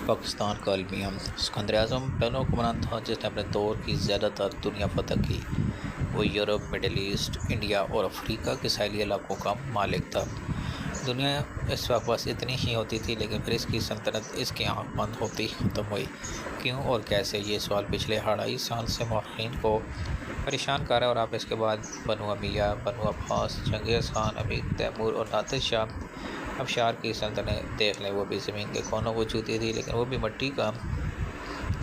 पाकिस्तान का अलमिया सिकंदर आज़म पहला हुक्मरान था जिसने अपने दौर की ज़्यादातर दुनिया फतह की। वो यूरोप, मिडल ईस्ट, इंडिया और अफ्रीका के साहिली इलाकों का मालिक था। दुनिया इस वक्त बस इतनी ही होती थी, लेकिन फिर इसकी सल्तनत इसकी आँख बंद होती ख़त्म हुई। क्यों और कैसे, ये सवाल पिछले 2.5 साल से मौखिन को परेशान कर रहा है। और आप इसके बाद बनु अमिया, बनु अब्बास, चंगेज़ खान, अमीर तैमूर और नादिर शाह अबशार की सल्तनत देख लें। वो भी ज़मीन के कोनों को छूती थी, लेकिन वो भी मिट्टी का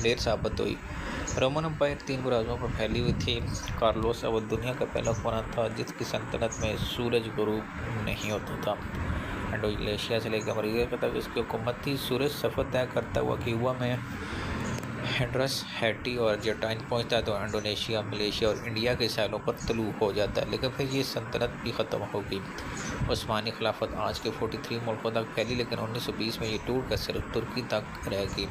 ढेर साबित हुई। रोमन अम्पायर 3 बुराजों पर फैली हुई थी। कार्लोस अब दुनिया का पहला हुक्मरान था जिसकी सल्तनत में सूरज गुरूब नहीं होता था। इंडोनेशिया से लेकर अमेरिका तक इसकी हुकूमत थी। सूरज सफ़र तय करता हुआ क्यूबा में हेड्रस, हैटी और अर्जेंटीना पहुंचता है तो इंडोनेशिया, मलेशिया और इंडिया के साहिलों पर तलू हो जाता है। लेकिन फिर ये सल्तनत भी ख़त्म हो गई। उस्मानी खिलाफत आज के 43 मुल्कों तक फैली, लेकिन 1920 में ये टूट कर सिर्फ तुर्की तक रह गई।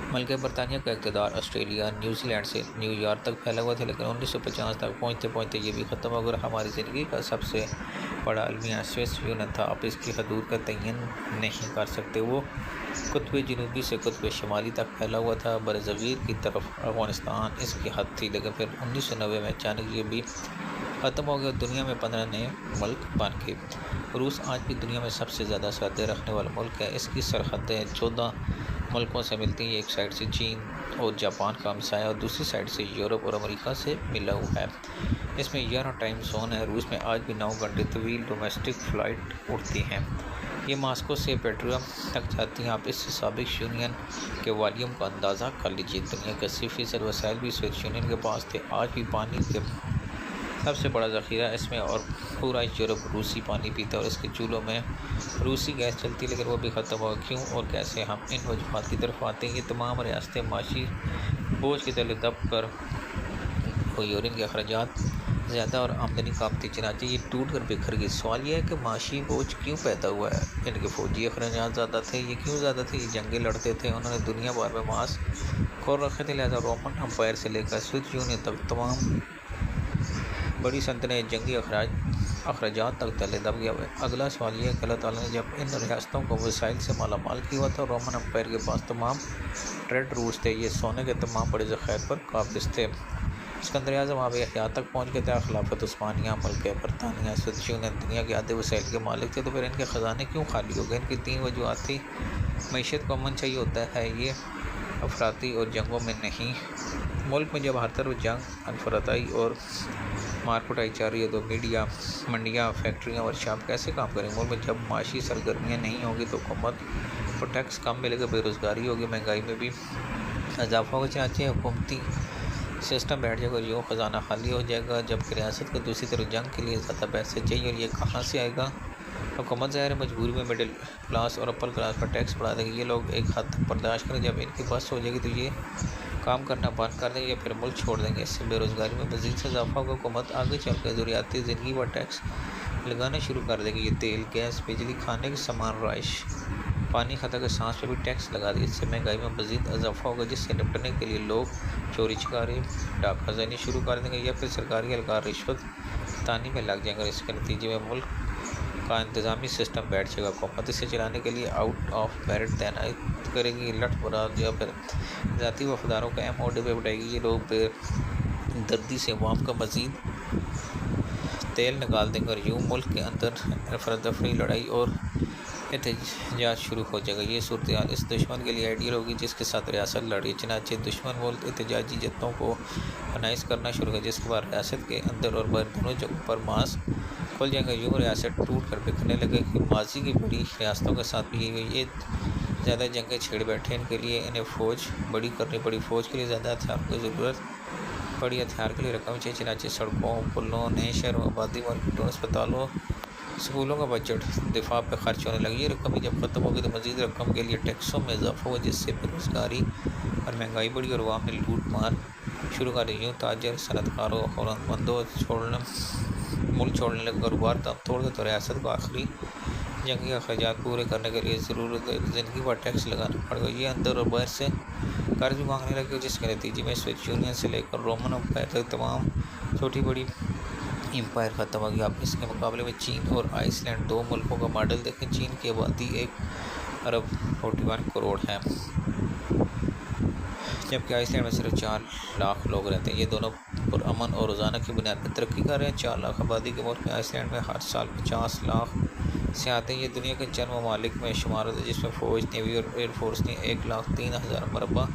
मुल्क बरतानिया का इक़्तिदार ऑस्ट्रेलिया, न्यूजीलैंड से न्यूयॉर्क तक फैला हुआ था, लेकिन 1950 तक पहुँचते पहुँचते ये भी ख़त्म हो गया। हमारी ज़िंदगी का सबसे बड़ा अलमिया स्विस यूनियन था। आप इसकी हदूद का तयन नहीं कर सकते। वो कुतुब जनूबी से कुतुब शुमाली तक फैला हुआ था। बरज़गीर की तरफ अफ़गानिस्तान इसकी हद थी, लेकिन फिर 1990 में अचानक ये भी ख़त्म हो गया। दुनिया में 15 नए मुल्क बन गए। रूस आज भी दुनिया में सबसे ज़्यादा सरहदें रखने वाला मुल्क है। इसकी सरहदें 14 मुल्कों से मिलती हैं। एक साइड से चीन और जापान का हमसाया और दूसरी साइड से यूरोप और अमेरिका से मिला हुआ है। इसमें 11 टाइम जोन है। रूस में आज भी 9 घंटे तवील डोमेस्टिक फ़्लाइट उड़ती हैं। ये मास्को से पेट्रोलियम तक जाती हैं। आप इस साबिक यूनियन के वॉल्यूम का अंदाज़ा कर लीजिए। दुनिया के 80% वसाइल भी स्विस यूनियन के पास थे। आज भी पानी के सबसे बड़ा ज़ख़ीरा इसमें, और पूरा यूरोप रूसी पानी पीता है और इसके चूल्हों में रूसी गैस चलती है, लेकिन वो भी ख़त्म हो। क्यों और कैसे, हम इन वजूहात की तरफ आते हैं। ये तमाम रियासतें माशी बोझ के तले दब कर यूरिन के अखराजात ज़्यादा और आमदनी कम थी, चनाचे ये टूट कर बिखर गई। सवाल यह है कि माशी बोझ क्यों पैदा हुआ है। इनके फ़ौजी अखराजात ज़्यादा थे। ये क्यों ज़्यादा थे? ये जंगें लड़ते थे, उन्होंने दुनिया भर में मांस खोल रखे थे। लिहाजा रोमन अम्पायर से लेकर स्विस यूनियन तक तमाम बड़ी सल्तनतें जंगी अखराजात तक तले दब गया। अगला सवाल यह है कि अल्लाह ताला ने जब इन रियासतों को वसाइल से माला माल किया हुआ था, रोमन अम्पायर के पास तमाम ट्रेड रूट्स थे। ये सोने के तमाम बड़े ज़ख़ायर पर काबिज़ थे। सिकंदर आज़म आब हयात तक पहुँच गए थे। खिलाफत उस्मानिया, मुल्क बरतानिया, स्विस यूनियन दुनिया के आधे वसाइल के मालिक थे। तो फिर इनके ख़जाने क्यों खाली हो गए? इनकी 3 वजूहत थी। मईशत को अमन चाहिए होता है, ये अफराती और जंगों में नहीं। मुल्क में जब हर तरफ जंग, अनफरताई और मारकुटाई जा रही है तो मीडिया, मंडियाँ, फैक्ट्रियाँ और शॉप कैसे काम करेंगे? मुल्क में जब माशी सरगर्मियाँ नहीं होंगी तो हुकूमत को टैक्स कम मिलेगा, बेरोज़गारी होगी, महंगाई में भी इजाफा होगा। चाहे हुकूमती सिस्टम बैठ जाएगा और यूँ ख़जाना खाली हो जाएगा। जबकि रियासत को दूसरी तरफ जंग के लिए ज़्यादा पैसे चाहिए, और ये कहाँ से आएगा? हुकूमत ज़ाहिर है मजबूरी में मिडिल क्लास और अपर क्लास पर टैक्स बढ़ा देगी। ये लोग एक हद तक बर्दाश्त करें, जब इनकी बस हो जाएगी तो ये काम करना बंद कर देंगे या फिर मुल्क छोड़ देंगे। इससे बेरोज़गारी में मज़ीद से इजाफा होगा। हुकूमत आगे चल कर ज़रूरियाती ज़िंदगी पर टैक्स लगाना शुरू कर देगी। ये तेल, गैस, बिजली, खाने के सामान, रहाइश, पानी, खता के सांस पर भी टैक्स लगा देगी। इससे महंगाई में मज़ीद इजाफा होगा, जिससे निपटने के लिए लोग चोरी चकारी, डाका ज़नी शुरू कर देंगे या फिर सरकारी एहलकार रिश्वत तानी में लग जाएंगे। इसके नतीजे में मुल्क का इंतज़ामी सिस्टम बैठ जाएगा। हुकूमत इसे चलाने के लिए आउट ऑफ मेरिट तैनात करेगी। लठ बरात या फिर ज़ाती वफादारों का अहम ऑर्डर पर उठाएगी। ये लोग बेदर्दी से अवाम का मज़ीद तेल निकाल देंगे और यूँ मुल्क के अंदर अफरा-तफरी, लड़ाई और एहतजाज शुरू हो जाएगा। ये सूरत हाल इस दुश्मन के लिए आइडियल होगी जिसके साथ रियासत लड़ी। चनाचे दुश्मन मुल्क एहतजाजी जत्तों को फनाइज करना शुरू कर, जिसके बाद रियासत के अंदर और बाहर दोनों जगहों पर मांस खुल जाएंगे। यूँ रियासत टूट कर बिखरने लगे कि माजी की बड़ी रियासतों के साथ भी ये ज़्यादा जंगें छेड़ बैठे। इनके लिए इन्हें फ़ौज बड़ी करनी पड़ी। फ़ौज के लिए ज़्यादा हथियार की ज़रूरत पड़ी। हथियार के लिए रकम चाहिए। चनाचे सड़कों, पुलों, नए शहरों, आबादी, मार्केटों, अस्पतालों, स्कूलों का बजट दिफा पर खर्च होने लगी। ये रकम ही जब ख़त्म होगी तो मज़ीद रकम के लिए टैक्सों में इजाफा हुआ, जिससे बेरोज़गारी और महंगाई बढ़ी और अवाम ने लूट मार शुरू कर दी। यूँ ताजर, सनतकारों, हुनरमंदों मुल्क छोड़ने लगे। कारोबार दम तोड़ गए तो रियासत को आखिरी जंगी अखराजात पूरे करने के लिए ज़रूरत ज़िंदगी पर टैक्स लगाना पड़ेगा। ये अंदर और बाहर से कर्ज भी मांगने लगे, जिसके नतीजे में स्विस यूनियन से लेकर रोमन अम्पायर तक तमाम छोटी बड़ी एम्पायर ख़त्म हो गया। आप इसके मुकाबले में चीन और आइसलैंड 2 मुल्कों का मॉडल देखें। चीन की आबादी 1 अरब 41 करोड़ है, जबकि आइसलैंड में सिर्फ 4 लाख लोग रहते हैं। ये दोनों पुरअमन और रोज़ाना की बुनियाद पर तरक्की कर रहे हैं। 4 लाख आबादी के मुल्क में आइसलैंड में हर साल 50 लाख से आते हैं। ये दुनिया के चंद ममालिक में शुमार होते हैं जिसमें फ़ौज, नेवी और एयरफोर्स ने 1,03,000 मरबा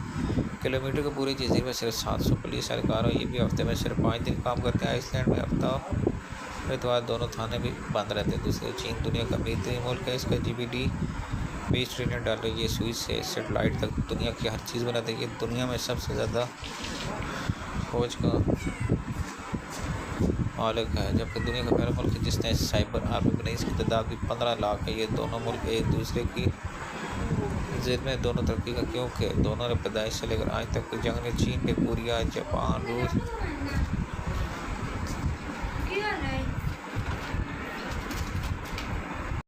किलोमीटर के पूरे जजीरे में सिर्फ 700 पुलिस एहलकार और ये भी हफ्ते में सिर्फ 5 दिन काम करते हैं। आइसलैंड में हफ्ता और इतवार दोनों थाने भी बंद रहते हैं। दूसरे चीन दुनिया का अमीर तरीन मुल्क है, इसका GDP $20 ट्रिलियन। ये सुई से सेटेलाइट तक दुनिया की हर चीज़ बनाती है। ये दुनिया में सबसे ज़्यादा फौज का मालिक है, जबकि दुनिया का पहला मुल्क है जिसने साइबर आर्मी बनाई। इसकी तादाद भी 15 लाख है। ये दोनों मुल्क एक दूसरे की जेल में दोनों तरक्की का, क्योंकि दोनों ने पैदाइश से लेकर आज तक कोई जंग में चीन ने कोरिया, जापान, रूस